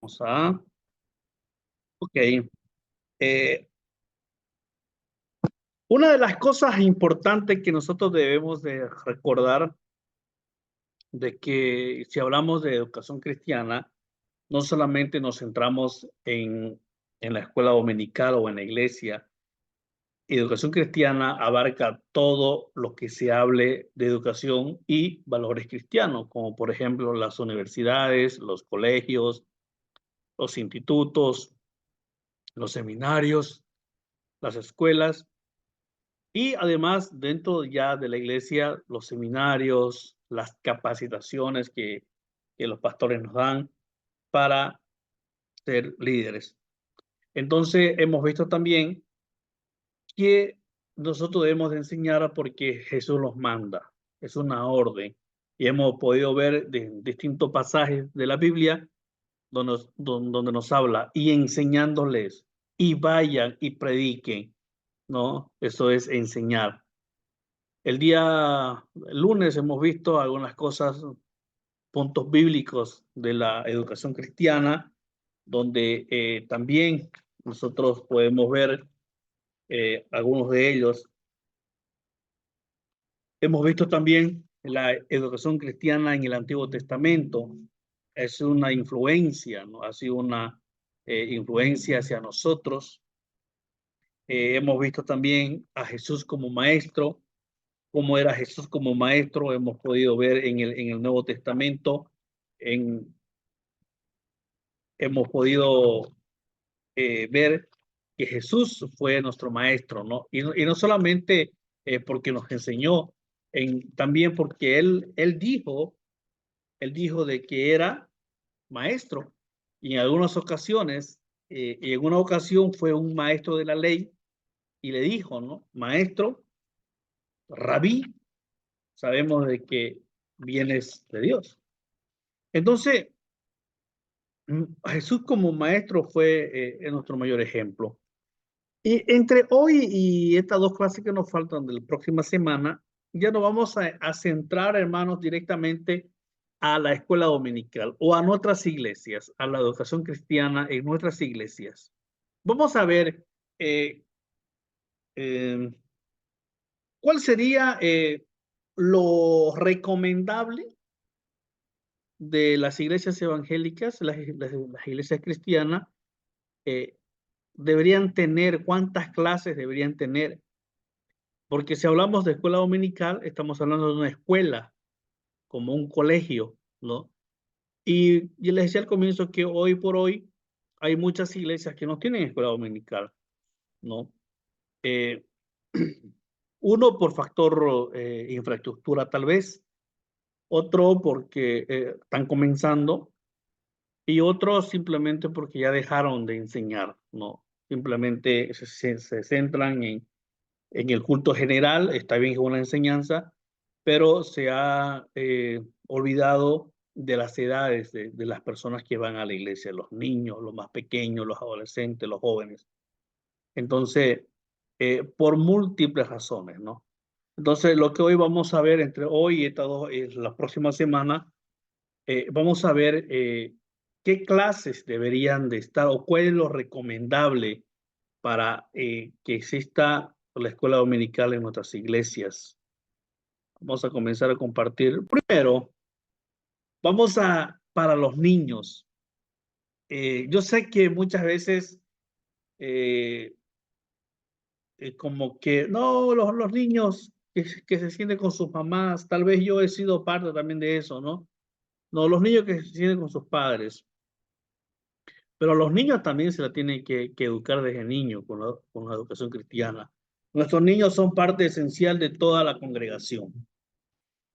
Vamos a, ok. Eh, una de las cosas importantes que nosotros debemos de recordar de que si hablamos de educación cristiana, no solamente nos centramos en la escuela dominical o en la iglesia. Educación cristiana abarca todo lo que se hable de educación y valores cristianos, como por ejemplo las universidades, los colegios, los institutos, los seminarios, las escuelas. Y además, dentro ya de la iglesia, los seminarios, las capacitaciones que los pastores nos dan para ser líderes. Entonces, hemos visto también que nosotros debemos de enseñar porque Jesús los manda. Es una orden. Y hemos podido ver de distintos pasajes de la Biblia donde nos habla y enseñándoles y vayan y prediquen, ¿no? Eso es enseñar. El día lunes hemos visto algunas cosas, puntos bíblicos de la educación cristiana, donde también nosotros podemos ver algunos de ellos. Hemos visto también la educación cristiana en el Antiguo Testamento. Es una influencia, ¿no? Ha sido una influencia hacia nosotros. Hemos visto también a Jesús como maestro, cómo era Jesús como maestro, hemos podido ver en el Nuevo Testamento, en, hemos podido ver que Jesús fue nuestro maestro, ¿no? Y no solamente porque nos enseñó, también porque él dijo de que era maestro. Y en algunas ocasiones, y en una ocasión fue un maestro de la ley y le dijo, ¿no? Maestro, rabí, sabemos de que vienes de Dios. Entonces, Jesús como maestro fue nuestro mayor ejemplo. Y entre hoy y estas dos clases que nos faltan de la próxima semana, ya nos vamos a centrar, hermanos, directamente a la escuela dominical o a nuestras iglesias, a la educación cristiana en nuestras iglesias. Vamos a ver eh, eh, cuál sería lo recomendable de las iglesias evangélicas, las iglesias cristianas, eh, deberían tener, cuántas clases deberían tener, porque si hablamos de escuela dominical, estamos hablando de una escuela, como un colegio, ¿no? Y yo les decía al comienzo que hoy por hoy hay muchas iglesias que no tienen escuela dominical, ¿no? Eh, uno por factor infraestructura tal vez, otro porque están comenzando y otro simplemente porque ya dejaron de enseñar, ¿no? Simplemente se centran en el culto general, está bien con la enseñanza, pero se ha olvidado de las edades de las personas que van a la iglesia, los niños, los más pequeños, los adolescentes, los jóvenes. Entonces, por múltiples razones, ¿no? Entonces, lo que hoy vamos a ver entre hoy y estas dos, la próxima semana, vamos a ver qué clases deberían de estar o cuál es lo recomendable para que exista la escuela dominical en nuestras iglesias. Vamos a comenzar a compartir. Primero, para los niños. Yo sé que muchas veces eh, como que, no, los niños que se sienten con sus mamás, tal vez yo he sido parte también de eso, ¿no? No, los niños que se sienten con sus padres. Pero a los niños también se la tienen que educar desde niños con la educación cristiana. Nuestros niños son parte esencial de toda la congregación.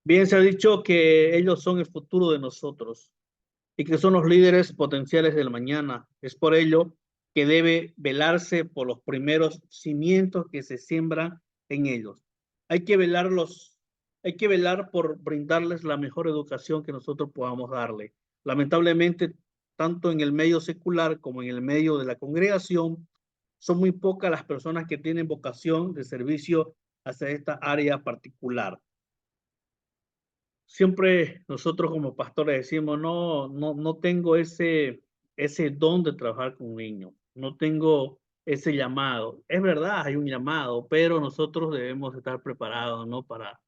Bien se ha dicho que ellos son el futuro de nosotros y que son los líderes potenciales del mañana. Es por ello que debe velarse por los primeros cimientos que se siembran en ellos. Hay que hay que velar por brindarles la mejor educación que nosotros podamos darle. Lamentablemente, tanto en el medio secular como en el medio de la congregación, son muy pocas las personas que tienen vocación de servicio hacia esta área particular. Siempre nosotros como pastores decimos, no tengo ese don de trabajar con niños. No tengo ese llamado. Es verdad, hay un llamado, pero nosotros debemos estar preparados, ¿no? Para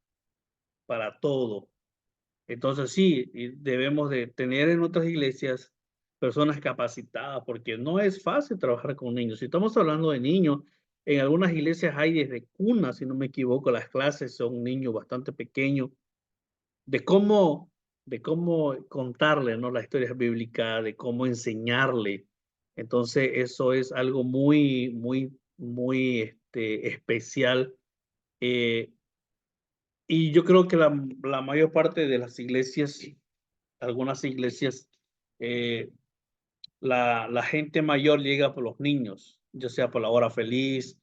todo. Entonces sí, y debemos de tener en otras iglesias personas capacitadas, porque no es fácil trabajar con niños. Si estamos hablando de niños, en algunas iglesias hay desde cuna, si no me equivoco, las clases son niños bastante pequeños, de cómo, de cómo contarle, ¿no? La historia bíblica, de cómo enseñarle. Entonces eso es algo muy especial. eh, y yo creo que la mayor parte de las iglesias, algunas iglesias, eh, la gente mayor llega por los niños, ya sea por la hora feliz,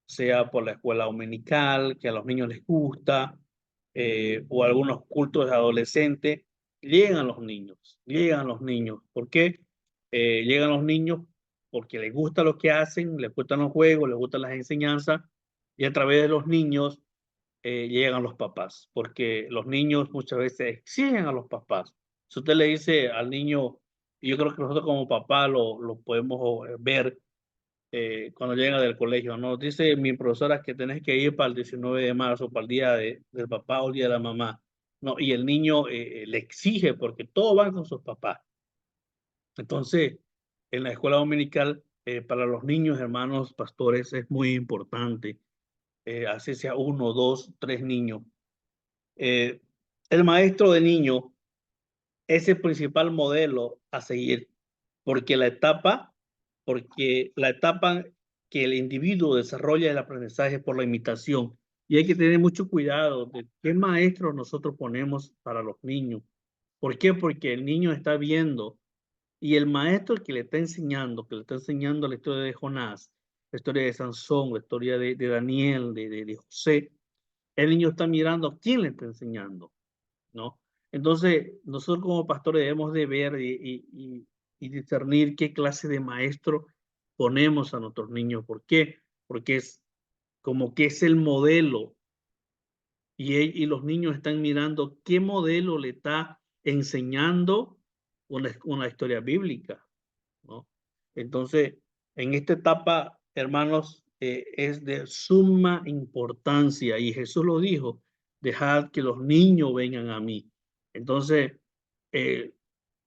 sea por la escuela dominical, que a los niños les gusta, o algunos cultos de adolescentes, llegan los niños. ¿Por qué? Llegan los niños porque les gusta lo que hacen, les gustan los juegos, les gustan las enseñanzas, y a través de los niños llegan los papás, porque los niños muchas veces exigen a los papás. Si usted le dice al niño, y yo creo que nosotros como papá lo podemos ver cuando llega del colegio, ¿no? Dice mi profesora que tenés que ir para el 19 de marzo, para el día del papá o el día de la mamá, ¿no? Y el niño le exige porque todos van con sus papás. Entonces, en la escuela dominical, para los niños, hermanos, pastores, es muy importante, así sea uno, dos, tres niños. Eh, el maestro de niño es el principal modelo a seguir, porque porque la etapa que el individuo desarrolla el aprendizaje por la imitación. Y hay que tener mucho cuidado de qué maestro nosotros ponemos para los niños. ¿Por qué? Porque el niño está viendo y el maestro que le está enseñando, que le está enseñando la historia de Jonás, la historia de Sansón, la historia de Daniel, de José, el niño está mirando a quién le está enseñando, ¿no? Entonces, nosotros como pastores debemos de ver y discernir qué clase de maestro ponemos a nuestros niños. ¿Por qué? Porque es como que es el modelo y los niños están mirando qué modelo le está enseñando una historia bíblica, ¿no? Entonces, en esta etapa, hermanos, es de suma importancia y Jesús lo dijo, dejad que los niños vengan a mí. Entonces, eh,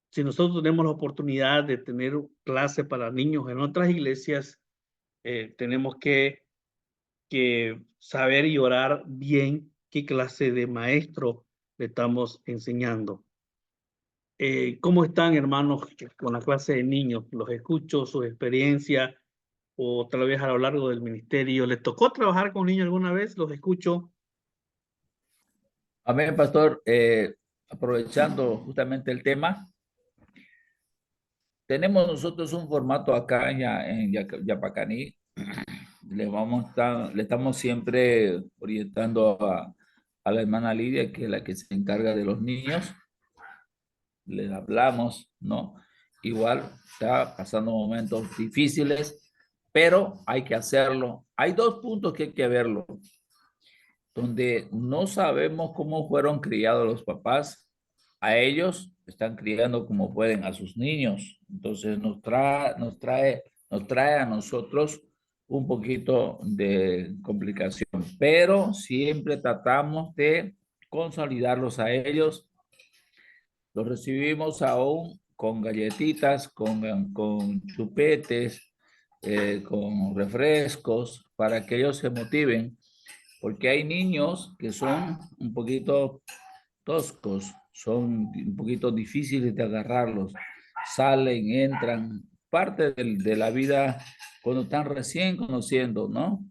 si nosotros tenemos la oportunidad de tener clase para niños en otras iglesias, tenemos que saber y orar bien qué clase de maestro le estamos enseñando. ¿Cómo están, hermanos, con la clase de niños? Los escucho, sus experiencias, o tal vez a lo largo del ministerio. ¿Les tocó trabajar con niños alguna vez? Los escucho. Amén, pastor. Aprovechando justamente el tema, tenemos nosotros un formato acá en Yapacaní. Le estamos siempre orientando a la hermana Lidia, que es la que se encarga de los niños. Les hablamos, ¿no? Igual está pasando momentos difíciles, pero hay que hacerlo. Hay dos puntos que hay que verlo, donde no sabemos cómo fueron criados los papás. A ellos están criando como pueden a sus niños. Entonces nos trae a nosotros un poquito de complicación, pero siempre tratamos de consolidarlos a ellos. Los recibimos aún con galletitas, con chupetes, con refrescos, para que ellos se motiven, porque hay niños que son un poquito toscos, son un poquito difíciles de agarrarlos, salen, entran, parte de la vida cuando están recién conociendo, ¿no?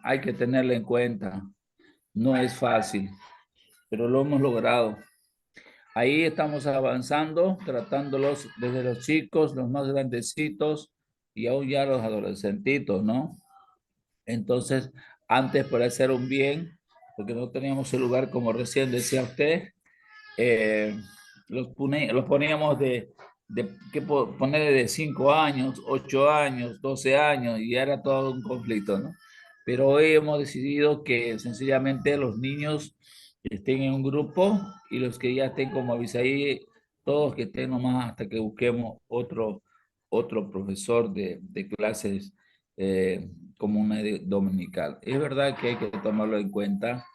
Hay que tenerla en cuenta, no es fácil, pero lo hemos logrado. Ahí estamos avanzando, tratándolos desde los chicos, los más grandecitos y aún ya los adolescentitos, ¿no? Entonces, antes por hacer un bien, porque no teníamos el lugar como recién decía usted, eh, los poníamos poner de 5 años, 8 años, 12 años, y era todo un conflicto, ¿no? Pero hoy hemos decidido que sencillamente los niños estén en un grupo y los que ya estén como Abisaí todos que estén nomás hasta que busquemos otro profesor de clases como una dominical. Es verdad que hay que tomarlo en cuenta,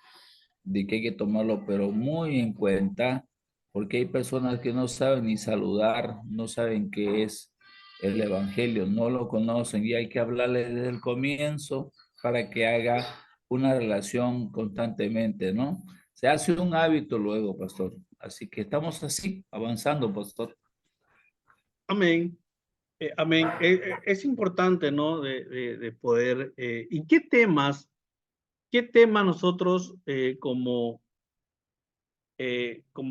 de que hay que tomarlo, pero muy en cuenta, porque hay personas que no saben ni saludar, no saben qué es el evangelio, no lo conocen y hay que hablarle desde el comienzo para que haga una relación constantemente, ¿no? Se hace un hábito luego, pastor. Así que estamos así, avanzando, pastor. Amén. Amén. Es importante, ¿no? De poder. ¿Y qué temas nosotros como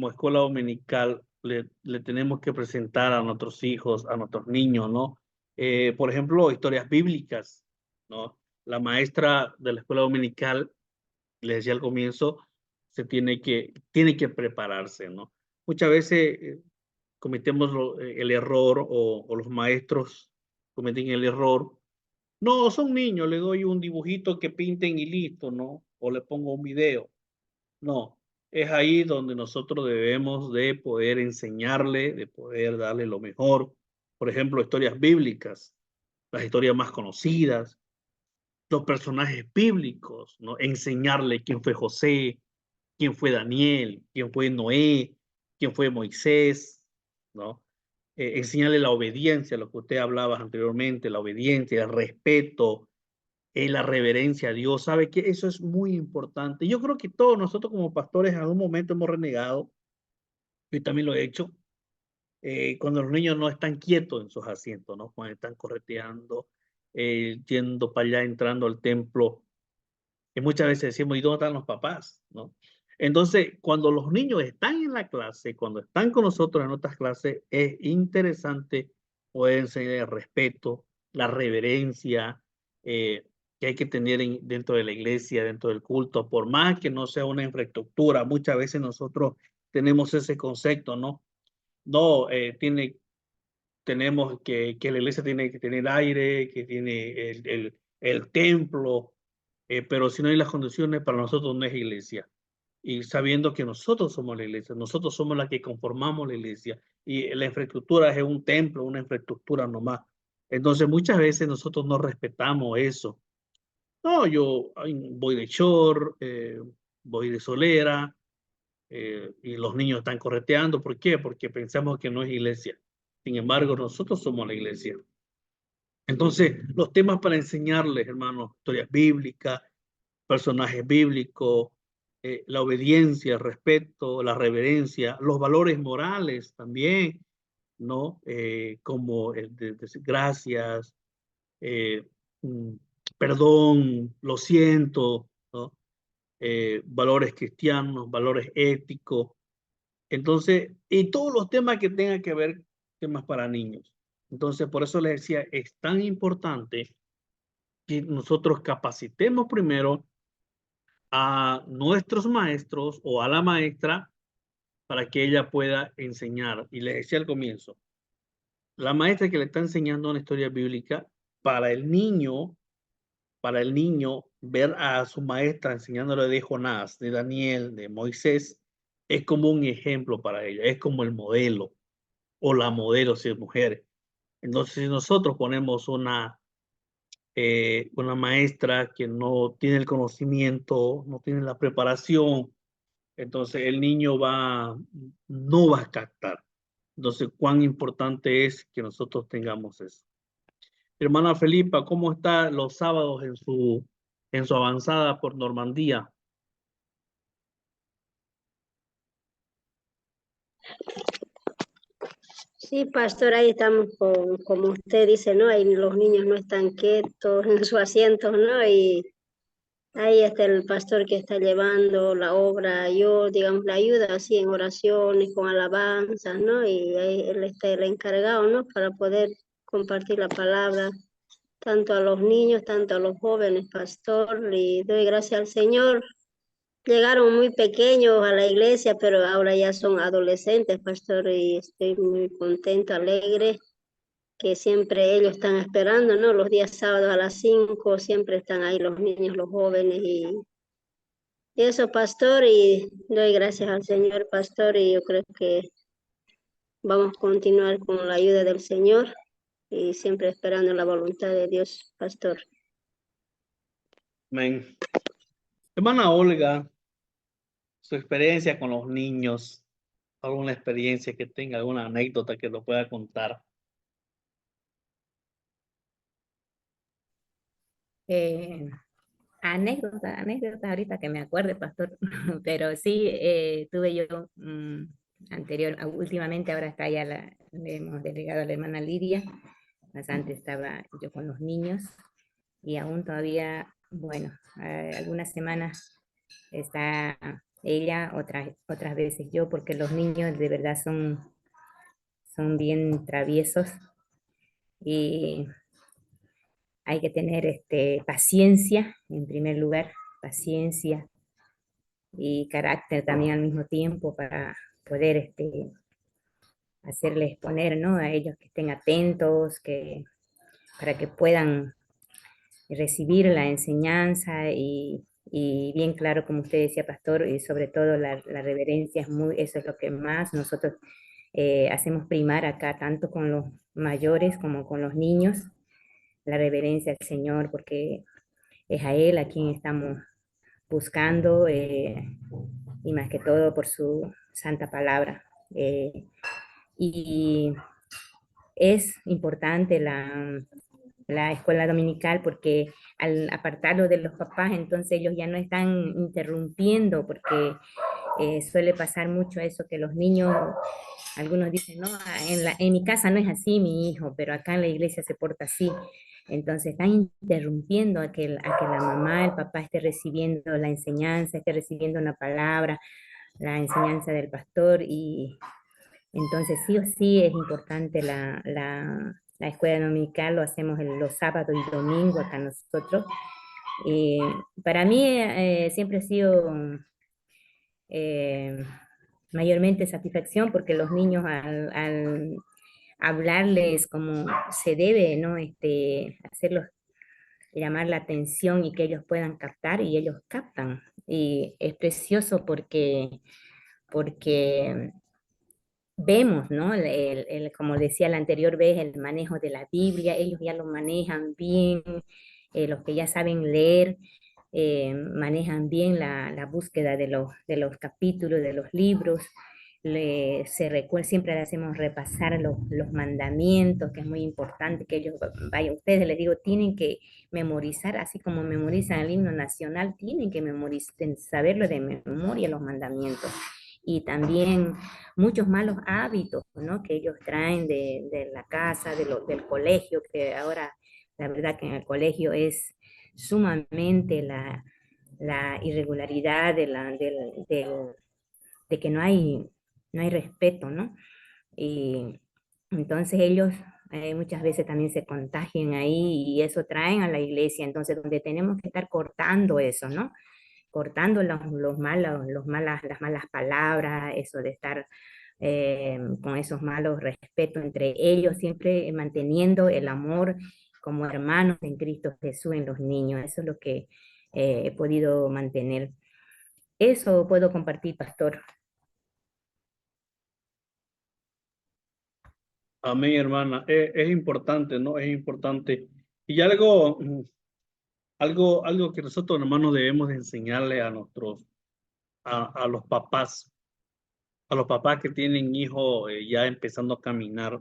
escuela dominical le tenemos que presentar a nuestros hijos, a nuestros niños, ¿no? Por ejemplo, historias bíblicas, ¿no? La maestra de la escuela dominical, les decía al comienzo, tiene que prepararse, ¿no? Muchas veces cometemos el error o los maestros cometen el error. No, son niños, le doy un dibujito que pinten y listo, ¿no? O le pongo un video. No, es ahí donde nosotros debemos de poder enseñarle, de poder darle lo mejor. Por ejemplo, historias bíblicas, las historias más conocidas, los personajes bíblicos, ¿no? Enseñarle quién fue José, quién fue Daniel, quién fue Noé, quién fue Moisés, ¿no? Enseñarle la obediencia, lo que usted hablaba anteriormente, la obediencia, el respeto, la reverencia a Dios. ¿Sabe que eso es muy importante? Yo creo que todos nosotros como pastores en algún momento hemos renegado, yo también lo he hecho, cuando los niños no están quietos en sus asientos, ¿no? Cuando están correteando, yendo para allá, entrando al templo, y muchas veces decimos, ¿y dónde están los papás? ¿No? Entonces, cuando los niños están en la clase, cuando están con nosotros en otras clases, es interesante poder enseñar el respeto, la reverencia que hay que tener dentro de la iglesia, dentro del culto, por más que no sea una infraestructura, muchas veces nosotros tenemos ese concepto, ¿no? No, tenemos que la iglesia tiene que tener aire, que tiene el templo, pero si no hay las condiciones, para nosotros no es iglesia. Y sabiendo que nosotros somos la iglesia, nosotros somos la que conformamos la iglesia, y la infraestructura es un templo, una infraestructura nomás. Entonces, muchas veces nosotros no respetamos eso. No, yo voy de short, voy de solera, y los niños están correteando. ¿Por qué? Porque pensamos que no es iglesia. Sin embargo, nosotros somos la iglesia. Entonces, los temas para enseñarles, hermanos, historias bíblicas, personajes bíblicos, la obediencia, el respeto, la reverencia, los valores morales también, ¿no? Como el de decir gracias, eh, mm, perdón, lo siento, ¿no? Valores cristianos, valores éticos. Entonces, y todos los temas que tengan que ver, temas para niños. Entonces, por eso les decía, es tan importante que nosotros capacitemos primero a nuestros maestros o a la maestra para que ella pueda enseñar. Y les decía al comienzo, la maestra que le está enseñando una historia bíblica, para para el niño, ver a su maestra enseñándole de Jonás, de Daniel, de Moisés, es como un ejemplo para ella, es como el modelo o la modelo si es mujer. Entonces, si nosotros ponemos una maestra que no tiene el conocimiento, no tiene la preparación, entonces el niño no va a captar. Entonces, cuán importante es que nosotros tengamos eso. Hermana Felipa, ¿cómo está los sábados en su avanzada por Normandía? Sí, pastor, ahí estamos como usted dice, ¿no? Ahí los niños no están quietos en su asiento, ¿no? Y ahí está el pastor que está llevando la obra, yo, digamos, la ayuda así en oraciones, con alabanzas, ¿no? Y ahí él está el encargado, ¿no? Para poder compartir la palabra, tanto a los niños, tanto a los jóvenes, pastor, y doy gracias al Señor. Llegaron muy pequeños a la iglesia, pero ahora ya son adolescentes, pastor, y estoy muy contento, alegre, que siempre ellos están esperando, ¿no? Los días sábados a las 5 siempre están ahí los niños, los jóvenes, y eso, pastor, y doy gracias al Señor, pastor, y yo creo que vamos a continuar con la ayuda del Señor y siempre esperando la voluntad de Dios, pastor. Amén. Hermana Olga, su experiencia con los niños, alguna experiencia que tenga, alguna anécdota que lo pueda contar. Anécdota ahorita que me acuerde, pastor, pero sí, tuve yo últimamente ahora está ya le hemos delegado a la hermana Lidia, más antes estaba yo con los niños y aún todavía, bueno, algunas semanas está ella, otras veces yo, porque los niños de verdad son bien traviesos y hay que tener paciencia, en primer lugar, paciencia y carácter también al mismo tiempo para poder hacerles poner, ¿no? A ellos que estén atentos, para que puedan recibir la enseñanza y bien claro, como usted decía, pastor, y sobre todo la reverencia eso es lo que más nosotros hacemos primar acá, tanto con los mayores como con los niños, la reverencia al Señor, porque es a Él a quien estamos buscando y más que todo por su santa palabra. Y es importante la escuela dominical porque al apartarlo de los papás, entonces ellos ya no están interrumpiendo porque suele pasar mucho eso que los niños, algunos dicen, no, en mi casa no es así mi hijo, pero acá en la iglesia se porta así. Entonces están interrumpiendo a que la mamá, el papá esté recibiendo la enseñanza, esté recibiendo una palabra, la enseñanza del pastor y entonces sí o sí es importante la escuela dominical, lo hacemos los sábados y domingos acá nosotros. Para mí siempre ha sido eh, mayormente satisfacción porque los niños al hablarles como se debe, ¿no? Hacerlos llamar la atención y que ellos puedan captar y ellos captan. Y es precioso porque vemos, ¿no? Como decía la anterior vez, el manejo de la Biblia, ellos ya lo manejan bien, los que ya saben leer, manejan bien la búsqueda de los capítulos, de los libros. Siempre le hacemos repasar los mandamientos, que es muy importante que ellos vayan. Ustedes les digo, tienen que memorizar, así como memorizan el himno nacional, tienen que memorizar, saberlo de memoria los mandamientos. Y también muchos malos hábitos, ¿no? Que ellos traen de la casa, del colegio, que ahora la verdad que en el colegio es sumamente la irregularidad de que no hay respeto, ¿no? Y entonces ellos muchas veces también se contagian ahí y eso traen a la iglesia, entonces donde tenemos que estar cortando eso, ¿no? Cortando las malas palabras, eso de estar con esos malos respetos entre ellos, siempre manteniendo el amor como hermanos en Cristo Jesús en los niños. Eso es lo que he podido mantener. Eso puedo compartir, pastor. Amén, hermana. Es importante, ¿no? Es importante. Y algo que nosotros, hermanos, debemos de enseñarle a a los papás que tienen hijos ya empezando a caminar.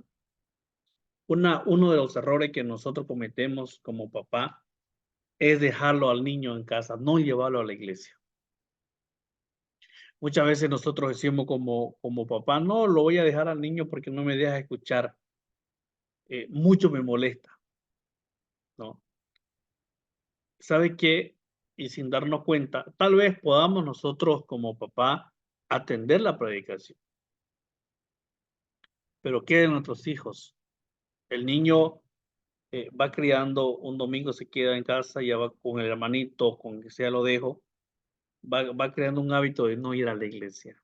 Uno de los errores que nosotros cometemos como papá es dejarlo al niño en casa, no llevarlo a la iglesia. Muchas veces nosotros decimos como papá, no, lo voy a dejar al niño porque no me deja escuchar. Mucho me molesta, ¿no? ¿Sabe qué? Y sin darnos cuenta, tal vez podamos nosotros como papá atender la predicación, pero ¿qué de nuestros hijos? El niño va criando, un domingo se queda en casa, ya va con el hermanito, con que sea lo dejo, va creando un hábito de no ir a la iglesia.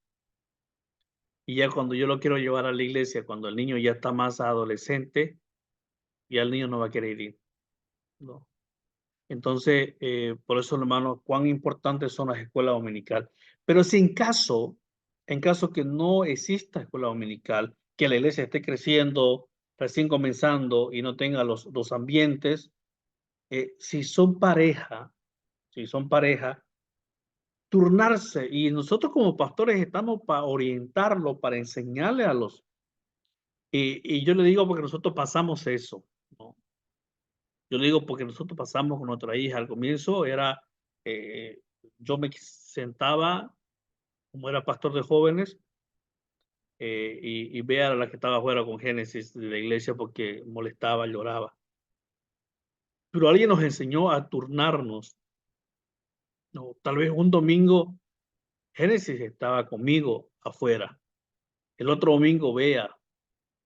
Y ya cuando yo lo quiero llevar a la iglesia, cuando el niño ya está más adolescente, ya el niño no va a querer ir, ¿no? Entonces, por eso, hermano, cuán importantes son las escuelas dominicales. Pero si en caso que no exista escuela dominical, que la iglesia esté creciendo, recién comenzando y no tenga los ambientes. Si son pareja, turnarse. Y nosotros como pastores estamos para orientarlo, para enseñarle a los... Y yo le digo porque nosotros pasamos eso, ¿no? Yo le digo porque nosotros pasamos con nuestra hija. Al comienzo era, yo me sentaba, como era pastor de jóvenes, y vea a la que estaba afuera con Génesis de la iglesia porque molestaba, lloraba. Pero alguien nos enseñó a turnarnos, ¿no? Tal vez un domingo Génesis estaba conmigo afuera, el otro domingo Bea.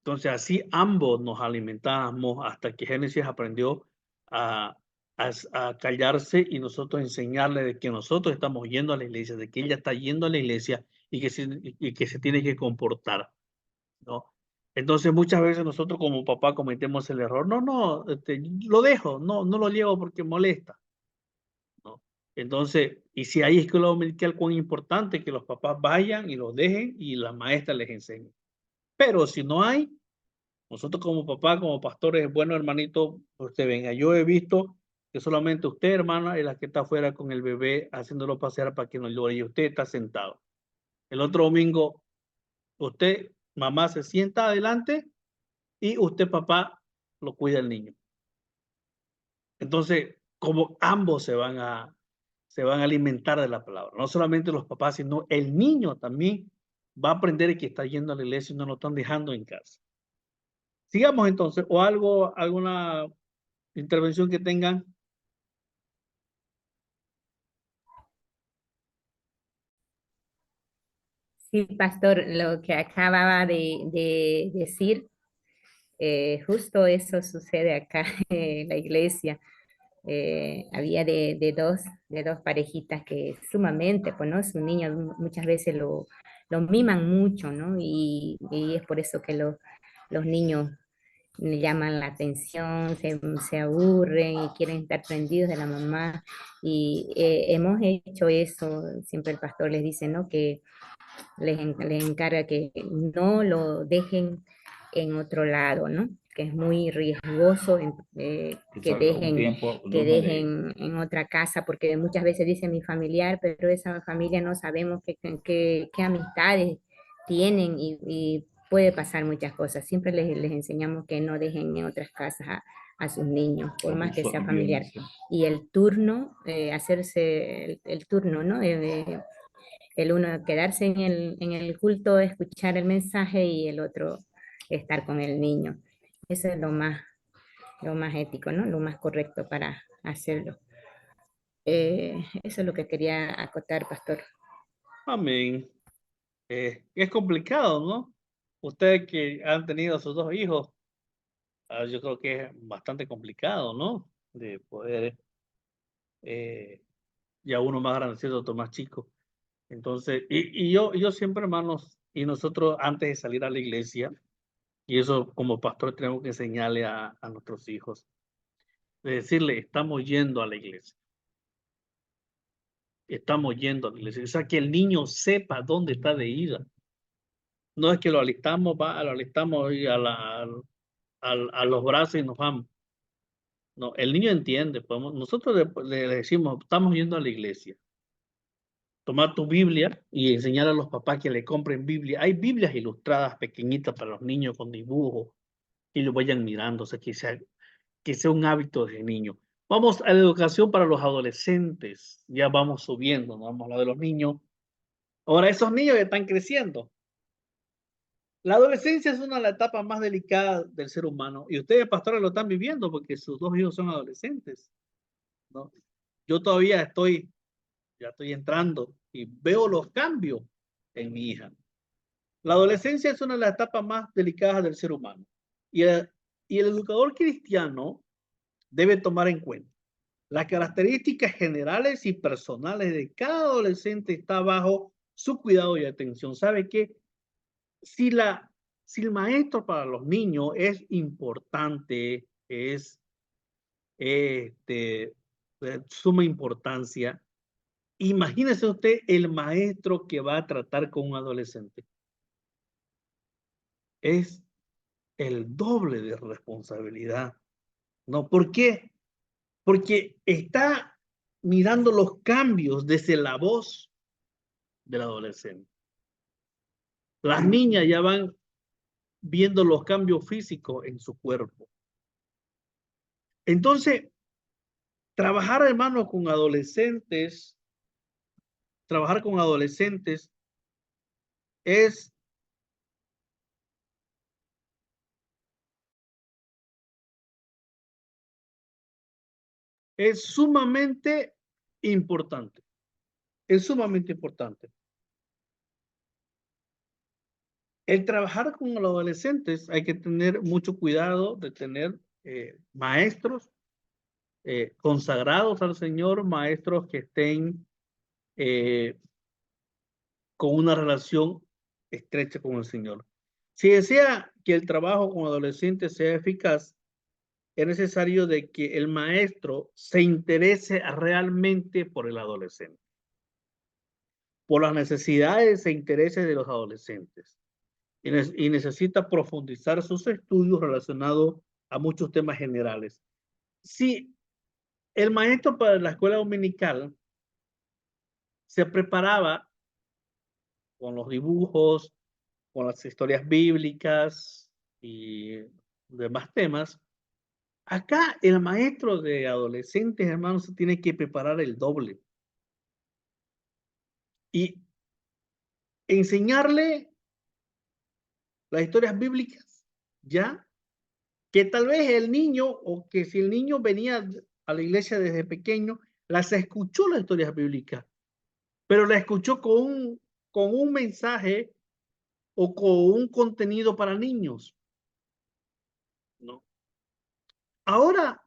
Entonces así ambos nos alimentábamos hasta que Génesis aprendió a, a callarse y nosotros enseñarle de que nosotros estamos yendo a la iglesia, de que ella está yendo a la iglesia y que se tiene que comportar, ¿no? Entonces muchas veces nosotros como papá cometemos el error, no, lo dejo, no lo llevo porque molesta, ¿no? Entonces, y si hay escuela dominical, cuán importante que los papás vayan y los dejen y la maestra les enseñe. Pero si no hay, nosotros como papá, como pastores, bueno, hermanito, usted venga, yo he visto que solamente usted, hermana, es la que está afuera con el bebé haciéndolo pasear para que no llore y usted está sentado. El otro domingo, usted, mamá, se sienta adelante y usted, papá, lo cuida el niño. Entonces, como ambos se van a alimentar de la palabra, no solamente los papás, sino el niño también va a aprender que está yendo a la iglesia y no lo están dejando en casa. Sigamos entonces, o alguna intervención que tengan. Sí, pastor, lo que acababa de decir, justo eso sucede acá en la iglesia. Había de dos parejitas que sumamente, pues, ¿no? Su niño muchas veces lo miman mucho, ¿no? Y es por eso que los niños le llaman la atención, se aburren y quieren estar prendidos de la mamá. Y hemos hecho eso, siempre el pastor les dice, ¿no? Que les encarga que no lo dejen en otro lado, ¿no? Que es muy riesgoso que dejen en otra casa, porque muchas veces dice mi familiar, pero esa familia no sabemos qué amistades tienen y puede pasar muchas cosas. Siempre les enseñamos que no dejen en otras casas a sus niños, por más que sea familiar. Y el turno, hacerse el turno, ¿no? El uno quedarse en el culto, escuchar el mensaje y el otro estar con el niño. Eso es lo más ético, ¿no? Lo más correcto para hacerlo. Eso es lo que quería acotar, pastor. Amén. Es complicado, ¿no? Ustedes que han tenido sus dos hijos, yo creo que es bastante complicado, ¿no? De poder, ya uno más grandecito, otro más chico. Entonces, y yo siempre, hermanos, y nosotros antes de salir a la iglesia, y eso como pastor tenemos que enseñarle a nuestros hijos, de decirle, estamos yendo a la iglesia. Estamos yendo a la iglesia. O sea, que el niño sepa dónde está de ida. No es que lo alistamos y a los brazos y nos vamos. No, el niño entiende. Nosotros le decimos, estamos yendo a la iglesia. Tomar tu Biblia y enseñar a los papás que le compren Biblia. Hay Biblias ilustradas pequeñitas para los niños con dibujos y lo vayan mirando. O sea, que sea un hábito de niño. Vamos a la educación para los adolescentes. Ya vamos subiendo, no vamos a hablar de los niños. Ahora, esos niños que están creciendo. La adolescencia es una de las etapas más delicadas del ser humano y ustedes, pastores, lo están viviendo porque sus dos hijos son adolescentes, ¿no? Yo todavía ya estoy entrando y veo los cambios en mi hija. La adolescencia es una de las etapas más delicadas del ser humano y el educador cristiano debe tomar en cuenta las características generales y personales de cada adolescente está bajo su cuidado y atención. ¿Sabe qué? Si el maestro para los niños es importante, es de suma importancia, imagínese usted el maestro que va a tratar con un adolescente. es el doble de responsabilidad. ¿No? ¿Por qué? Porque está mirando los cambios desde la voz del adolescente. Las niñas ya van viendo los cambios físicos en su cuerpo. Entonces, trabajar, hermano, trabajar con adolescentes es sumamente importante. Es sumamente importante. El trabajar con los adolescentes hay que tener mucho cuidado de tener maestros consagrados al Señor, maestros que estén con una relación estrecha con el Señor. Si desea que el trabajo con adolescentes sea eficaz, es necesario de que el maestro se interese realmente por el adolescente, por las necesidades e intereses de los adolescentes, y necesita profundizar sus estudios relacionados a muchos temas generales. Si el maestro para la escuela dominical se preparaba con los dibujos, con las historias bíblicas y demás temas, acá el maestro de adolescentes, hermanos, se tiene que preparar el doble y enseñarle las historias bíblicas, ¿ya? Que tal vez el niño, o que si el niño venía a la iglesia desde pequeño, las escuchó las historias bíblicas, pero la escuchó con un mensaje o con un contenido para niños, ¿no? Ahora,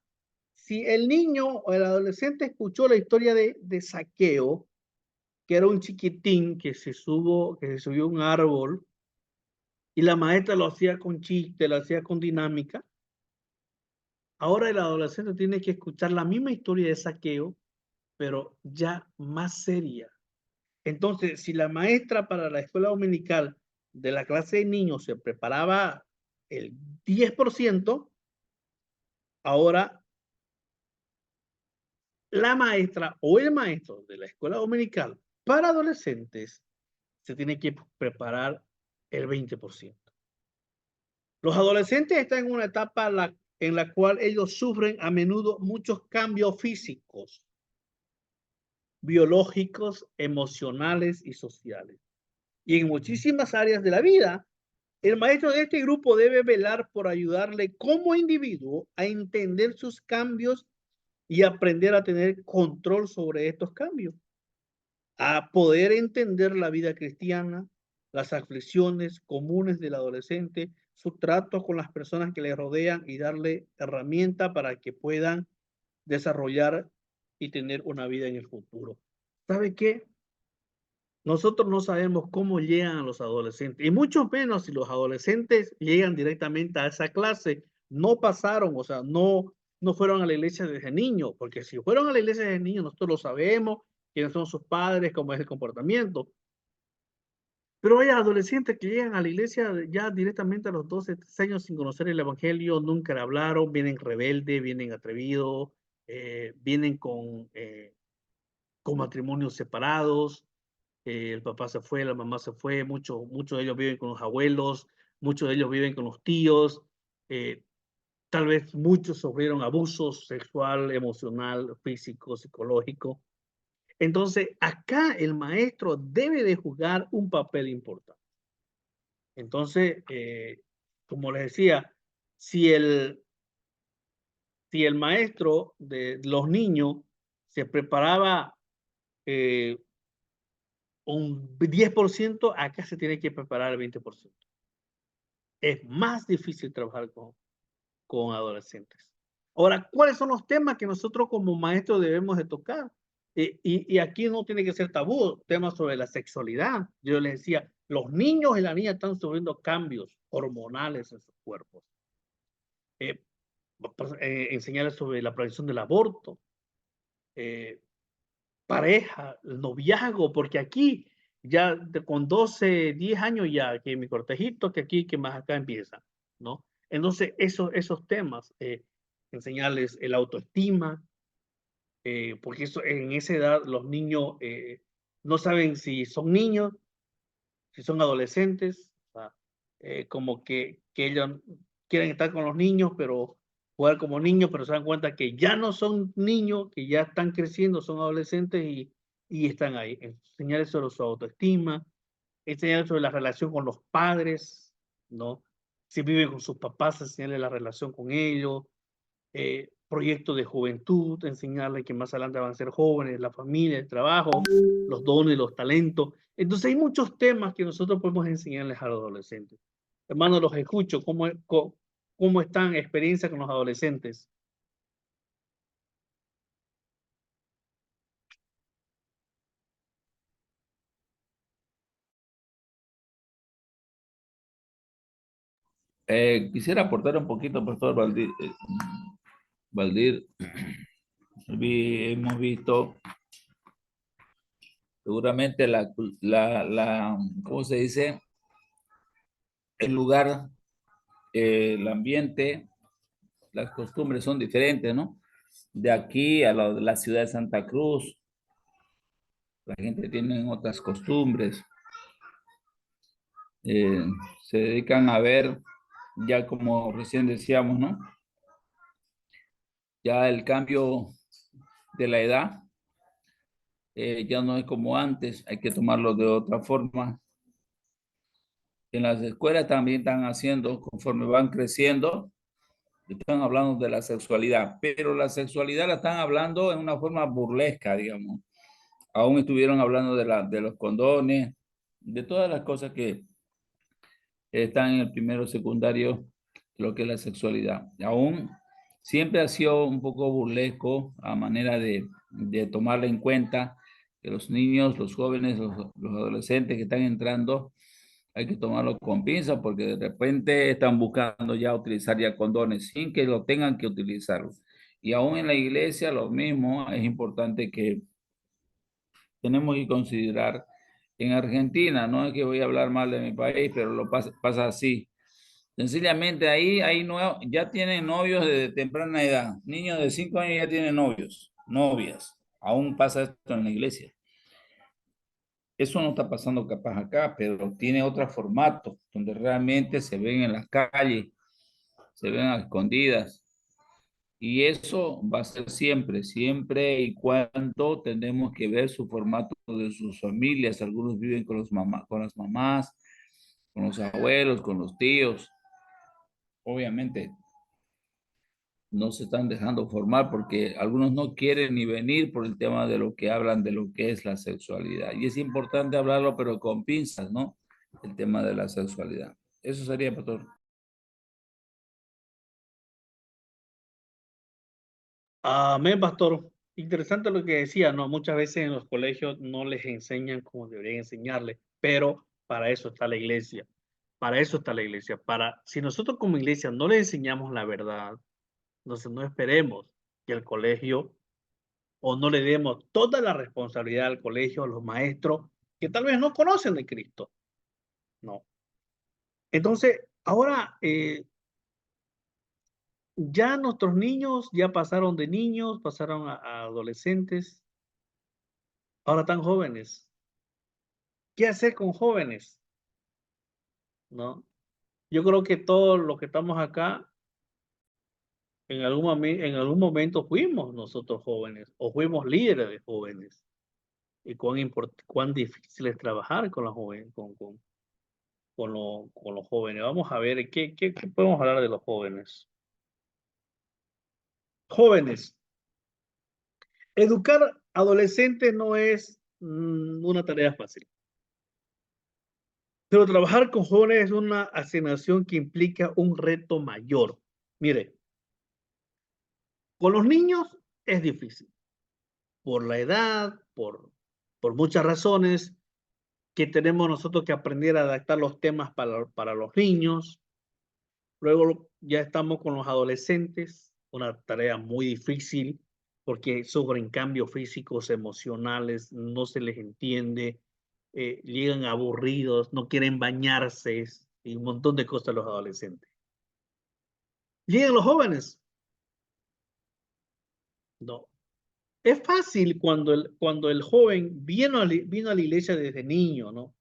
si el niño o el adolescente escuchó la historia de Zaqueo, que era un chiquitín que se subió a un árbol y la maestra lo hacía con chiste, lo hacía con dinámica, ahora el adolescente tiene que escuchar la misma historia de Zaqueo, pero ya más seria. Entonces, si la maestra para la escuela dominical de la clase de niños se preparaba el 10%, ahora la maestra o el maestro de la escuela dominical para adolescentes se tiene que preparar el 20%. Los adolescentes están en una etapa en la cual ellos sufren a menudo muchos cambios físicos, biológicos, emocionales y sociales. Y en muchísimas áreas de la vida, el maestro de este grupo debe velar por ayudarle como individuo a entender sus cambios y aprender a tener control sobre estos cambios, a poder entender la vida cristiana, las aflicciones comunes del adolescente, su trato con las personas que le rodean y darle herramientas para que puedan desarrollar y tener una vida en el futuro. ¿Sabe qué? Nosotros no sabemos cómo llegan a los adolescentes, y mucho menos si los adolescentes llegan directamente a esa clase, no pasaron, o sea, no fueron a la iglesia desde niños, porque si fueron a la iglesia desde niños, nosotros lo sabemos, quiénes son sus padres, cómo es el comportamiento. Pero hay adolescentes que llegan a la iglesia ya directamente a los 12, 13 años sin conocer el evangelio, nunca le hablaron, vienen rebeldes, vienen atrevidos, vienen con matrimonios separados. El papá se fue, la mamá se fue, muchos de ellos viven con los abuelos, muchos de ellos viven con los tíos, tal vez muchos sufrieron abuso sexual, emocional, físico, psicológico. Entonces, acá el maestro debe de jugar un papel importante. Entonces, como les decía, si el maestro de los niños se preparaba un 10%, acá se tiene que preparar el 20%. Es más difícil trabajar con adolescentes. Ahora, ¿cuáles son los temas que nosotros como maestros debemos de tocar? Y aquí no tiene que ser tabú, temas sobre la sexualidad. Yo les decía, los niños y las niñas están sufriendo cambios hormonales en sus cuerpos. Enseñarles sobre la prevención del aborto, pareja, el noviazgo, porque aquí ya con 12, 10 años ya, que mi cortejito, que aquí, que más acá empieza, ¿no? Entonces, esos temas, enseñarles el autoestima, porque eso, en esa edad los niños no saben si son niños, si son adolescentes, o sea, como que ellos quieren estar con los niños, pero jugar como niños, pero se dan cuenta que ya no son niños, que ya están creciendo, son adolescentes y están ahí. Enseñarles sobre su autoestima, enseñarles sobre la relación con los padres, ¿no? Si viven con sus papás, enseñarles la relación con ellos, proyectos de juventud, enseñarles que más adelante van a ser jóvenes, la familia, el trabajo, los dones, los talentos. Entonces hay muchos temas que nosotros podemos enseñarles a los adolescentes. Hermanos, los escucho, ¿cómo están experiencia con los adolescentes? Quisiera aportar un poquito, Pastor Valdir. Valdir, hemos visto seguramente ¿cómo se dice? El lugar, el ambiente, las costumbres son diferentes, ¿no? De aquí a la ciudad de Santa Cruz, la gente tiene otras costumbres. Eh, Se dedican a ver, ya como recién decíamos, ¿no? Ya el cambio de la edad ya no es como antes, hay que tomarlo de otra forma. En las escuelas también están haciendo, conforme van creciendo, están hablando de la sexualidad, pero la sexualidad la están hablando en una forma burlesca, digamos. Aún estuvieron hablando de los condones, de todas las cosas que están en el primero secundario, lo que es la sexualidad. Aún siempre ha sido un poco burlesco a manera de tomarla en cuenta, que los niños, los jóvenes, los adolescentes que están entrando, hay que tomarlo con pinzas porque de repente están buscando ya utilizar ya condones sin que lo tengan que utilizar. Y aún en la iglesia lo mismo, es importante que tenemos que considerar en Argentina, no es que voy a hablar mal de mi país, pero pasa así. Sencillamente ahí ya tienen novios desde temprana edad. Niños de 5 años ya tienen novios, novias. Aún pasa esto en la iglesia. Eso no está pasando capaz acá, pero tiene otro formato, donde realmente se ven en las calles, se ven a escondidas. Y eso va a ser siempre, siempre y cuando tenemos que ver su formato de sus familias. Algunos viven con con las mamás, con los abuelos, con los tíos. Obviamente no se están dejando formar porque algunos no quieren ni venir por el tema de lo que hablan de lo que es la sexualidad. Y es importante hablarlo, pero con pinzas, ¿no? El tema de la sexualidad. Eso sería, pastor. Amén, pastor. Interesante lo que decía, ¿no? Muchas veces en los colegios no les enseñan como deberían enseñarles, pero para eso está la iglesia. Para eso está la iglesia. Si nosotros como iglesia no le enseñamos la verdad, entonces no esperemos que el colegio o no le demos toda la responsabilidad al colegio, a los maestros, que tal vez no conocen de Cristo. No. Entonces, ahora ya nuestros niños ya pasaron de niños, pasaron a adolescentes, ahora están jóvenes. ¿Qué hacer con jóvenes? ¿No? Yo creo que todos los que estamos acá, en algún momento fuimos nosotros jóvenes o fuimos líderes de jóvenes. Y cuán difícil es trabajar con los jóvenes, con los jóvenes. Vamos a ver, ¿qué podemos hablar de los jóvenes? Jóvenes. Educar adolescentes no es una tarea fácil. Pero trabajar con jóvenes es una asignación que implica un reto mayor. Mire, con los niños es difícil, por la edad, por muchas razones que tenemos nosotros que aprender a adaptar los temas para los niños. Luego ya estamos con los adolescentes, una tarea muy difícil porque sufren cambios físicos, emocionales, no se les entiende, llegan aburridos, no quieren bañarse y un montón de cosas los adolescentes. Llegan los jóvenes. No. Es fácil cuando el joven vino a la iglesia desde niño, ¿no?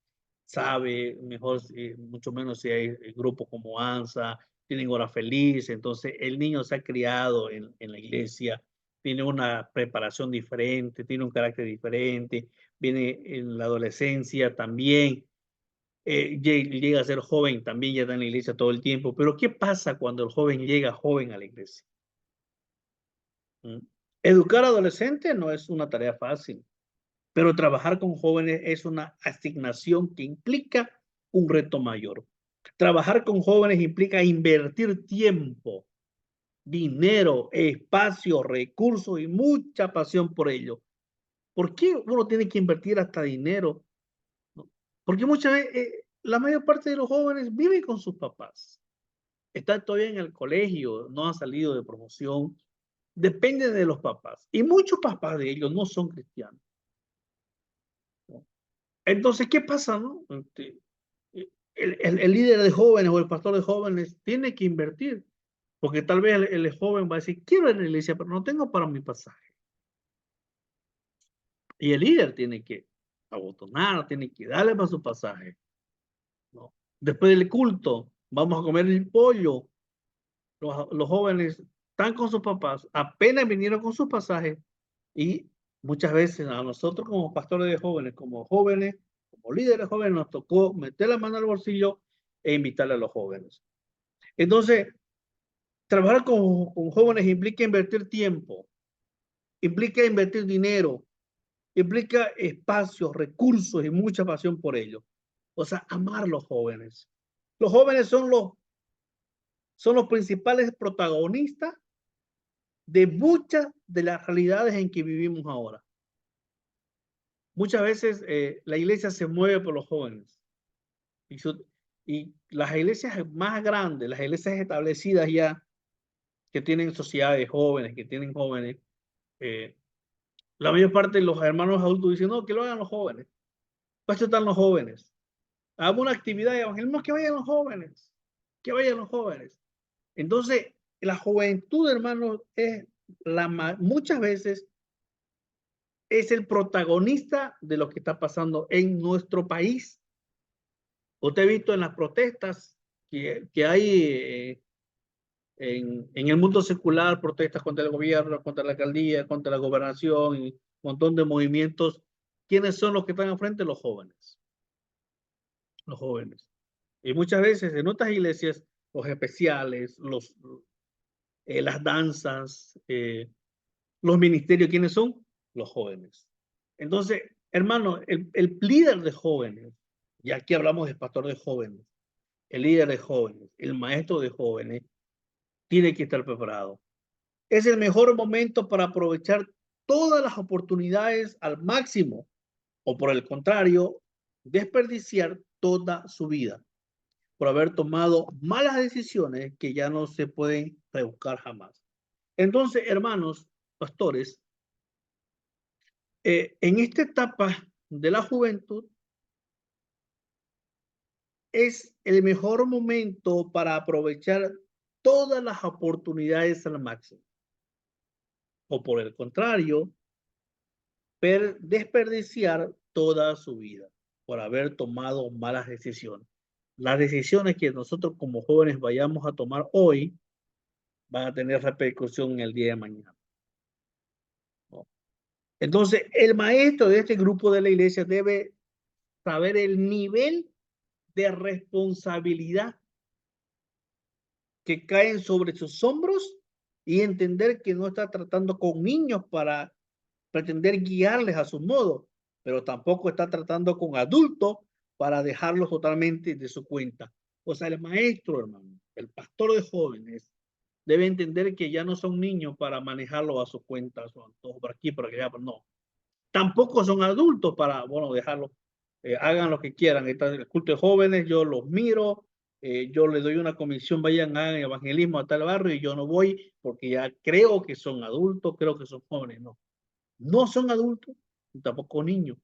Sabe mejor, mucho menos si hay grupos como ANSA, tienen hora feliz, entonces el niño se ha criado en la iglesia, tiene una preparación diferente, tiene un carácter diferente, viene en la adolescencia también, llega a ser joven, también ya está en la iglesia todo el tiempo, pero ¿qué pasa cuando el joven llega joven a la iglesia? ¿Mm? Educar a adolescentes no es una tarea fácil, pero trabajar con jóvenes es una asignación que implica un reto mayor. Trabajar con jóvenes implica invertir tiempo, dinero, espacio, recursos y mucha pasión por ello. ¿Por qué uno tiene que invertir hasta dinero? ¿No? Porque muchas veces la mayor parte de los jóvenes viven con sus papás. Están todavía en el colegio, no han salido de promoción, dependen de los papás. Y muchos papás de ellos no son cristianos. ¿No? Entonces, ¿qué pasa, no? El líder de jóvenes o el pastor de jóvenes tiene que invertir, porque tal vez el joven va a decir, quiero ir a la iglesia, pero no tengo para mi pasaje. Y el líder tiene que abotonar, tiene que darle para su pasaje, ¿no? Después del culto, vamos a comer el pollo. Los jóvenes están con sus papás, apenas vinieron con sus pasajes y muchas veces a nosotros como pastores de jóvenes, como líderes jóvenes, nos tocó meter la mano al bolsillo e invitarle a los jóvenes. Entonces, trabajar con jóvenes implica invertir tiempo, implica invertir dinero, implica espacios, recursos y mucha pasión por ello. O sea, amar a los jóvenes. Los jóvenes son los principales protagonistas de muchas de las realidades en que vivimos ahora. Muchas veces la iglesia se mueve por los jóvenes. Y las iglesias más grandes, las iglesias establecidas ya, que tienen sociedades jóvenes, que tienen jóvenes, la mayor parte de los hermanos adultos dicen, no, que lo hagan los jóvenes. Pues están los jóvenes. Hagamos una actividad de evangelismo, que vayan los jóvenes. Que vayan los jóvenes. Entonces, la juventud, hermanos, muchas veces es el protagonista de lo que está pasando en nuestro país. Usted ha visto en las protestas que hay en el mundo secular, protestas contra el gobierno, contra la alcaldía, contra la gobernación, y un montón de movimientos. ¿Quiénes son los que están al frente? Los jóvenes. Los jóvenes. Y muchas veces en otras iglesias, los especiales, las danzas, los ministerios, ¿quiénes son? Los jóvenes. Entonces, hermano, el líder de jóvenes, y aquí hablamos de pastor de jóvenes, el líder de jóvenes, el maestro de jóvenes, tiene que estar preparado. Es el mejor momento para aprovechar todas las oportunidades al máximo, o por el contrario, desperdiciar toda su vida por haber tomado malas decisiones que ya no se pueden rebuscar jamás. Entonces, hermanos, pastores, en esta etapa de la juventud es el mejor momento para aprovechar todas las oportunidades al máximo. O por el contrario, desperdiciar toda su vida por haber tomado malas decisiones. Las decisiones que nosotros como jóvenes vayamos a tomar hoy van a tener repercusión en el día de mañana. ¿No? Entonces, el maestro de este grupo de la iglesia debe saber el nivel de responsabilidad que caen sobre sus hombros y entender que no está tratando con niños para pretender guiarles a su modo, pero tampoco está tratando con adultos para dejarlos totalmente de su cuenta. O sea, el maestro, hermano, el pastor de jóvenes, debe entender que ya no son niños para manejarlo a su cuenta, a su antojo, por aquí, por allá, pero no. Tampoco son adultos para, bueno, dejarlo, hagan lo que quieran. El culto de jóvenes, yo los miro, yo les doy una comisión, vayan a evangelismo a tal barrio y yo no voy porque ya creo que son adultos, creo que son jóvenes. No, no son adultos, tampoco niños.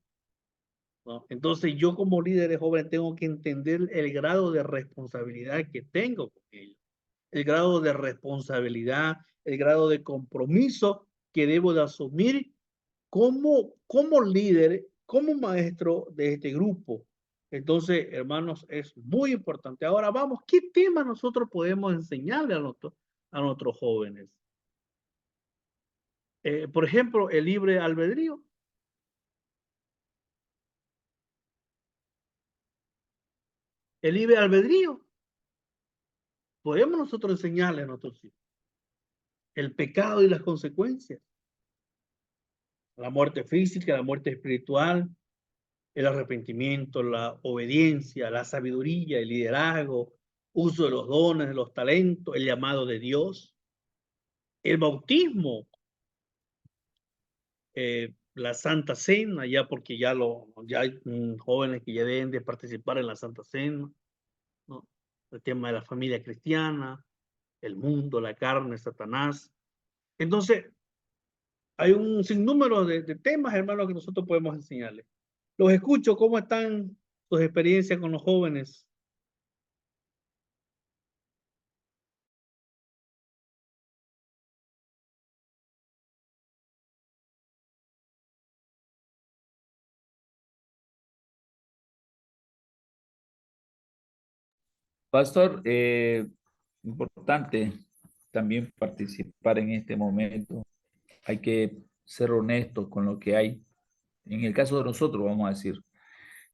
¿no? Entonces yo como líder de jóvenes tengo que entender el grado de responsabilidad que tengo con ellos, el grado de responsabilidad, el grado de compromiso que debo de asumir como líder, como maestro de este grupo. Entonces, hermanos, es muy importante. Ahora vamos, ¿qué tema nosotros podemos enseñarle a nuestros jóvenes? Por ejemplo, el libre albedrío. El libre albedrío. Podemos nosotros enseñarle a nuestros hijos el pecado y las consecuencias, la muerte física, la muerte espiritual, el arrepentimiento, la obediencia, la sabiduría, el liderazgo, uso de los dones, de los talentos, el llamado de Dios, el bautismo, la Santa Cena, ya porque ya hay jóvenes que ya deben de participar en la Santa Cena, ¿no? El tema de la familia cristiana, el mundo, la carne, Satanás. Entonces, hay un sinnúmero de temas, hermanos, que nosotros podemos enseñarles. Los escucho, ¿cómo están sus experiencias con los jóvenes? Pastor, importante también participar en este momento. Hay que ser honestos con lo que hay. En el caso de nosotros, vamos a decir,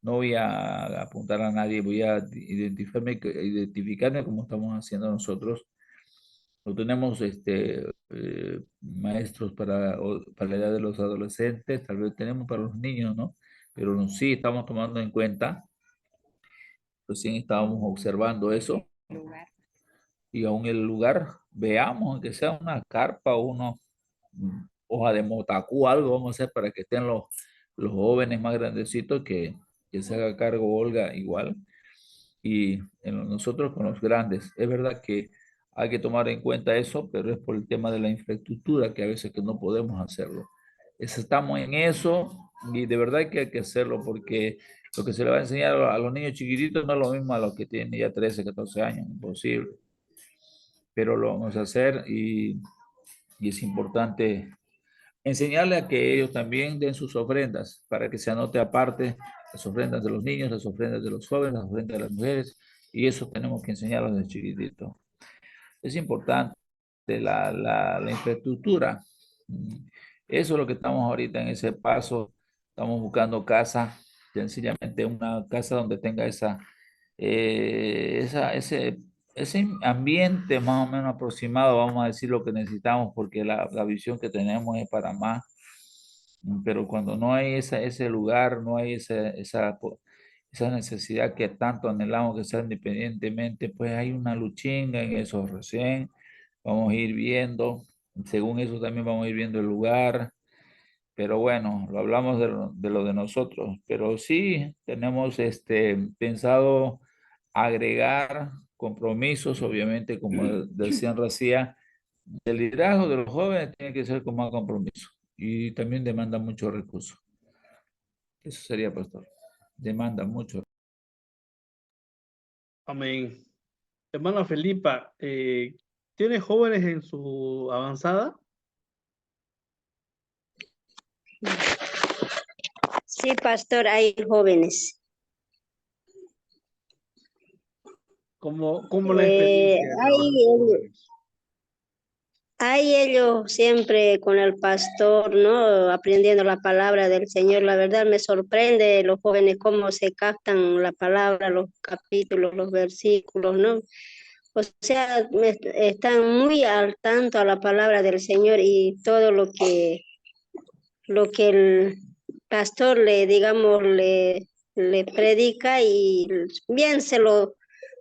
no voy a apuntar a nadie, voy a identificarme como estamos haciendo nosotros. No tenemos maestros para la edad de los adolescentes, tal vez tenemos para los niños, ¿no? Pero sí estamos tomando en cuenta, recién estábamos observando eso, y aún el lugar, veamos que sea una carpa o una hoja de motacú, algo vamos a hacer para que estén los jóvenes más grandecitos, que se haga cargo Olga igual, y nosotros con los grandes. Es verdad que hay que tomar en cuenta eso, pero es por el tema de la infraestructura que a veces que no podemos hacerlo. Estamos en eso y de verdad que hay que hacerlo porque lo que se le va a enseñar a los niños chiquititos no es lo mismo a los que tienen ya 13, 14 años, imposible. Pero lo vamos a hacer y es importante enseñarle a que ellos también den sus ofrendas para que se anote aparte las ofrendas de los niños, las ofrendas de los jóvenes, las ofrendas de las mujeres, y eso tenemos que enseñarlos desde chiquitito. Es importante la infraestructura. Eso es lo que estamos ahorita en ese paso. Estamos buscando casa, sencillamente una casa donde tenga ese ambiente más o menos aproximado, vamos a decir lo que necesitamos, porque la visión que tenemos es para más. Pero cuando no hay ese lugar, no hay esa necesidad que tanto anhelamos que sea independientemente, pues hay una luchinga en eso recién. Vamos a ir viendo, según eso también vamos a ir viendo el lugar, pero bueno, lo hablamos de lo de nosotros, pero sí tenemos pensado agregar compromisos, obviamente, como decían Racía, el liderazgo de los jóvenes tiene que ser con más compromiso y también demanda muchos recursos. Eso sería, pastor. Demanda mucho. Amén. Hermana Felipa, ¿tiene jóvenes en su avanzada? Sí, pastor, hay jóvenes. ¿Cómo la experiencia de trabajar con jóvenes? Hay ellos siempre con el pastor, ¿no? Aprendiendo la palabra del Señor. La verdad me sorprende los jóvenes cómo se captan la palabra, los capítulos, los versículos, ¿no? O sea, están muy al tanto a la palabra del Señor y todo lo que el pastor digamos, le predica y bien se lo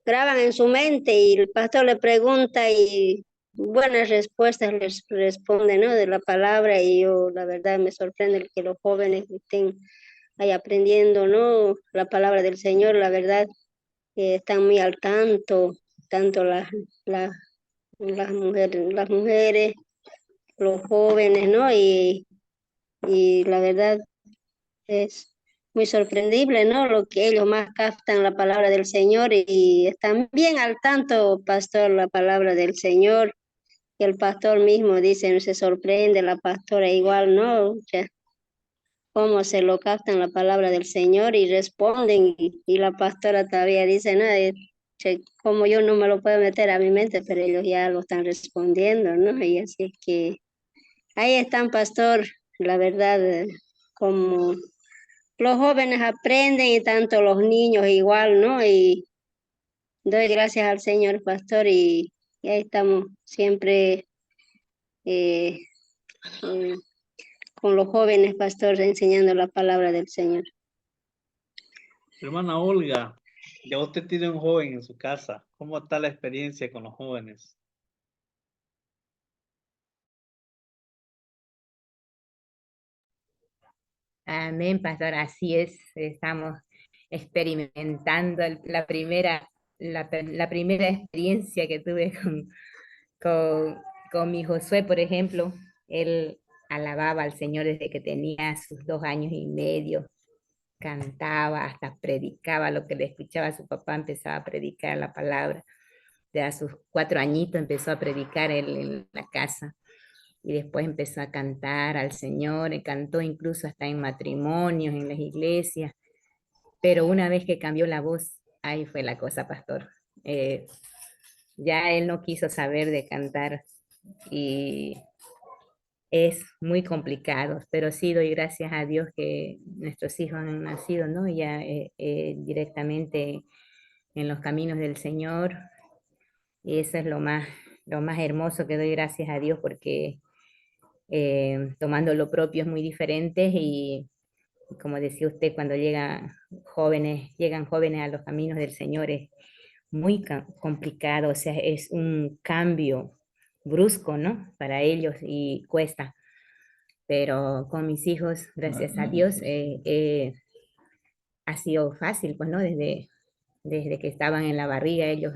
graban en su mente y el pastor le pregunta y buenas respuestas les responde, ¿no? De la palabra y yo, la verdad, me sorprende que los jóvenes estén ahí aprendiendo, ¿no? La palabra del Señor, la verdad, están muy al tanto las, las mujeres, los jóvenes, ¿no? Y la verdad es muy sorprendible, ¿no? Lo que ellos más captan la palabra del Señor y están bien al tanto, pastor, la palabra del Señor. Y el pastor mismo dice, se sorprende, la pastora igual, ¿no? Ya, cómo se lo captan la palabra del Señor y responden y la pastora todavía dice, no, como yo no me lo puedo meter a mi mente, pero ellos ya lo están respondiendo, ¿no? Y así es que ahí están, pastor, la verdad, como los jóvenes aprenden y tanto los niños igual, ¿no? Y doy gracias al Señor, pastor, y ahí estamos siempre eh, eh, con los jóvenes, pastor, enseñando la palabra del Señor. Hermana Olga, ya usted tiene un joven en su casa. ¿Cómo está la experiencia con los jóvenes? Amén, pastor, así es, estamos experimentando la primera experiencia que tuve con, con mi Josué, por ejemplo. Él alababa al Señor desde que tenía sus 2 años y medio, cantaba, hasta predicaba lo que le escuchaba a su papá, empezaba a predicar la palabra. De a sus 4 añitos empezó a predicar él en la casa y después empezó a cantar al Señor, y cantó incluso hasta en matrimonios, en las iglesias, pero una vez que cambió la voz, ahí fue la cosa, pastor. Eh, ya él no quiso saber de cantar y es muy complicado, pero sí doy gracias a Dios que nuestros hijos han nacido, ¿no? Ya directamente en los caminos del Señor, y eso es lo más hermoso, que doy gracias a Dios porque tomando lo propio es muy diferente y como decía usted, cuando llegan jóvenes a los caminos del Señor es muy complicado, o sea, es un cambio brusco, ¿no? Para ellos y cuesta, pero con mis hijos, gracias a Dios, ha sido fácil, pues, ¿no? Desde que estaban en la barriga, ellos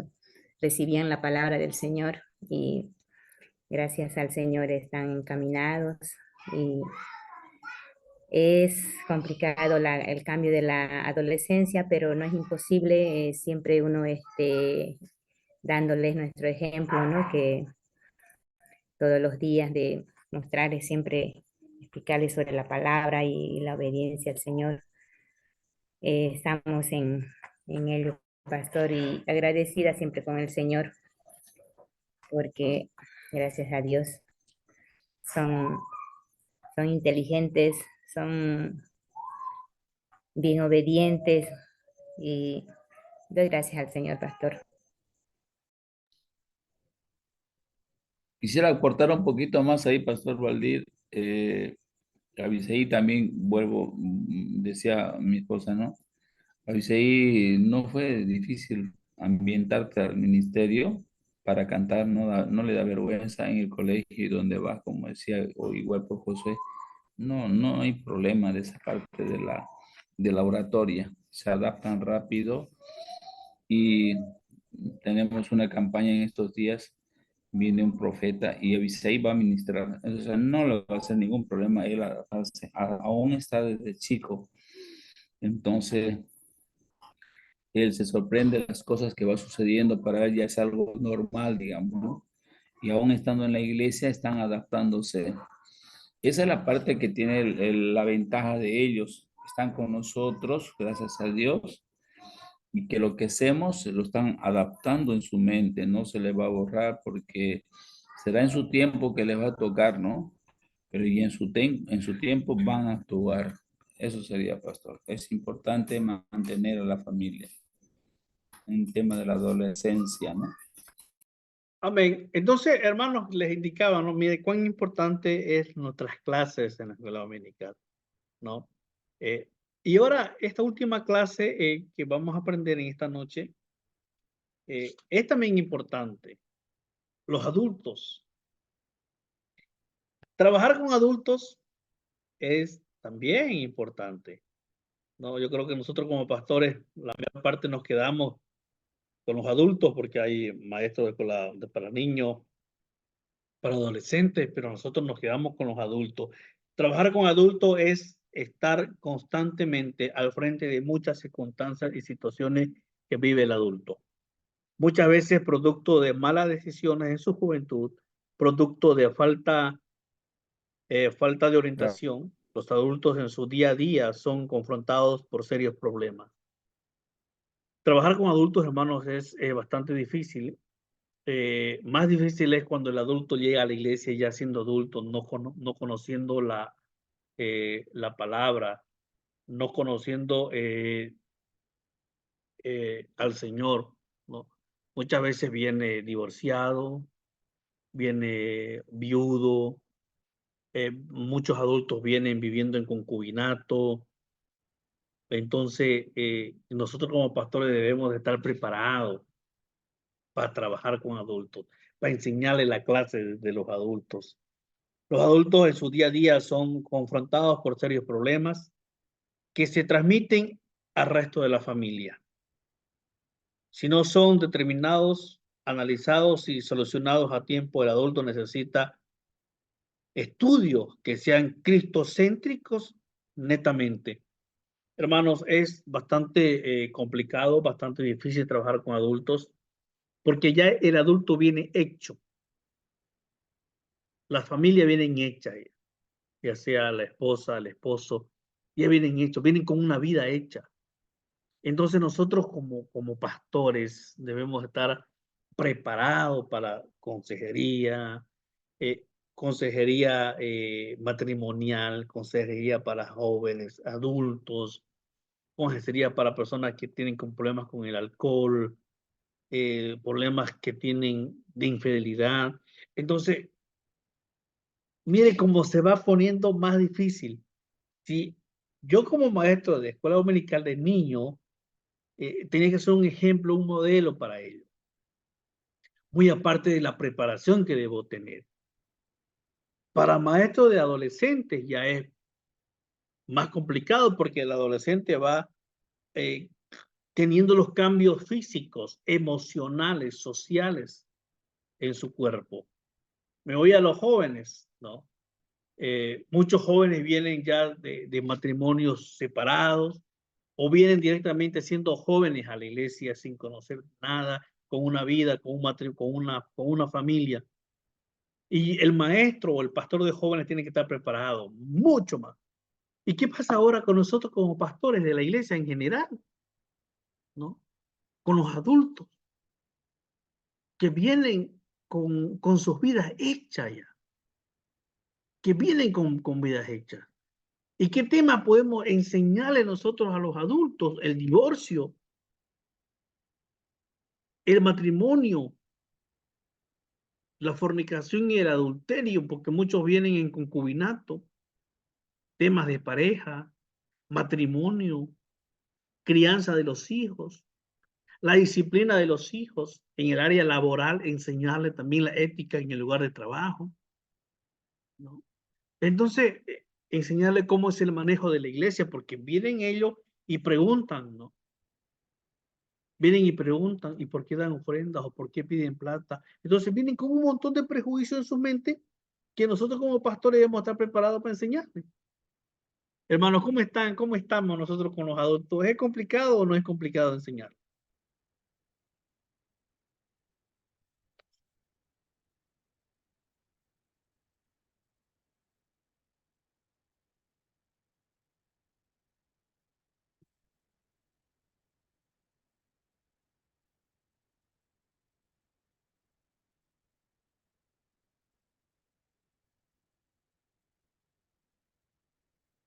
recibían la palabra del Señor y gracias al Señor están encaminados y es complicado el cambio de la adolescencia, pero no es imposible, siempre uno dándoles nuestro ejemplo, ¿no? Que todos los días de mostrarles siempre, explicarles sobre la palabra y la obediencia al Señor. Estamos en ello, pastor, y agradecida siempre con el Señor, porque gracias a Dios son, son inteligentes, son bien obedientes y doy gracias al Señor, pastor. Quisiera aportar un poquito más ahí, Pastor Valdir. Abisaí también, vuelvo, decía mi esposa, ¿no? Abisaí no fue difícil ambientarte al ministerio para cantar, no le da vergüenza en el colegio y donde vas, como decía, o igual por José, no hay problema de esa parte de la oratoria, se adaptan rápido y tenemos una campaña en estos días, viene un profeta y Abisai va a ministrar, o sea, no le va a hacer ningún problema, él aún está desde chico, entonces él se sorprende de las cosas que va sucediendo, para él ya es algo normal, digamos, ¿no? Y aún estando en la iglesia están adaptándose. Esa es la parte que tiene la ventaja de ellos, están con nosotros, gracias a Dios, y que lo que hacemos se lo están adaptando en su mente, no se le va a borrar porque será en su tiempo que les va a tocar, ¿no? Pero y en su tiempo van a actuar. Eso sería, pastor. Es importante mantener a la familia en tema de la adolescencia, ¿no? Amén. Entonces, hermanos, les indicaba, ¿no? Mire cuán importante es nuestras clases en la escuela dominical, ¿no? Eh, y ahora, esta última clase que vamos a aprender en esta noche es también importante. Los adultos. Trabajar con adultos es también importante, ¿no? Yo creo que nosotros como pastores, la mayor parte nos quedamos con los adultos porque hay maestros de escuela para niños, para adolescentes, pero nosotros nos quedamos con los adultos. Trabajar con adultos es estar constantemente al frente de muchas circunstancias y situaciones que vive el adulto. Muchas veces producto de malas decisiones en su juventud, producto de falta de Claro. orientación, los adultos en su día a día son confrontados por serios problemas. Trabajar con adultos, hermanos, es bastante difícil. Más difícil es cuando el adulto llega a la iglesia ya siendo adulto, no conociendo la palabra, no conociendo al Señor, ¿no? Muchas veces viene divorciado, viene viudo, muchos adultos vienen viviendo en concubinato. Entonces, nosotros como pastores debemos de estar preparados para trabajar con adultos, para enseñarles la clase de los adultos. Los adultos en su día a día son confrontados por serios problemas que se transmiten al resto de la familia. Si no son determinados, analizados y solucionados a tiempo, el adulto necesita estudios que sean cristocéntricos netamente. Hermanos, es bastante complicado, bastante difícil trabajar con adultos porque ya el adulto viene hecho. La familia vienen hecha, ya sea la esposa, el esposo, ya vienen hechos, vienen con una vida hecha. Entonces nosotros como pastores debemos estar preparados para consejería, consejería matrimonial, consejería para jóvenes, adultos, consejería para personas que tienen problemas con el alcohol, problemas que tienen de infidelidad. Entonces, mire cómo se va poniendo más difícil. Si yo como maestro de escuela dominical de niños, tenía que ser un ejemplo, un modelo para ellos. Muy aparte de la preparación que debo tener. Para maestro de adolescentes ya es más complicado porque el adolescente va eh, teniendo los cambios físicos, emocionales, sociales en su cuerpo. Me voy a los jóvenes, ¿no? Muchos jóvenes vienen ya de matrimonios separados o vienen directamente siendo jóvenes a la iglesia sin conocer nada, con una vida, con una familia. Y el maestro o el pastor de jóvenes tiene que estar preparado, mucho más. ¿Y qué pasa ahora con nosotros como pastores de la iglesia en general? ¿No? Con los adultos que vienen con sus vidas hechas ya, que vienen con vidas hechas. ¿Y qué tema podemos enseñarle nosotros a los adultos? El divorcio, el matrimonio, la fornicación y el adulterio, porque muchos vienen en concubinato, temas de pareja, matrimonio, crianza de los hijos, la disciplina de los hijos en el área laboral, enseñarle también la ética en el lugar de trabajo, ¿no? Entonces, enseñarle cómo es el manejo de la iglesia, porque vienen ellos y preguntan, ¿no? Vienen y preguntan, ¿y por qué dan ofrendas o por qué piden plata? Entonces vienen con un montón de prejuicios en su mente que nosotros como pastores debemos estar preparados para enseñarles. Hermanos, ¿cómo están? ¿Cómo estamos nosotros con los adultos? ¿Es complicado o no es complicado enseñar?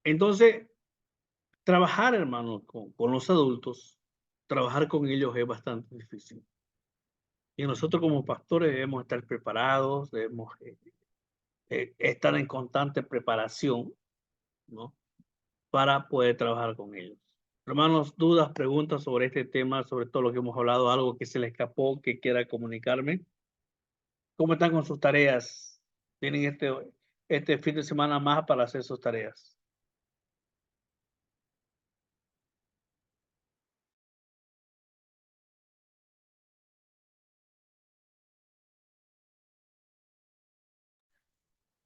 Entonces, trabajar, hermanos, con los adultos, trabajar con ellos es bastante difícil. Y nosotros como pastores debemos estar preparados, debemos estar en constante preparación, ¿no? Para poder trabajar con ellos. Hermanos, dudas, preguntas sobre este tema, sobre todo lo que hemos hablado, algo que se le escapó, que quiera comunicarme. ¿Cómo están con sus tareas? ¿Tienen este fin de semana más para hacer sus tareas?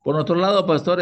Por otro lado, pastor,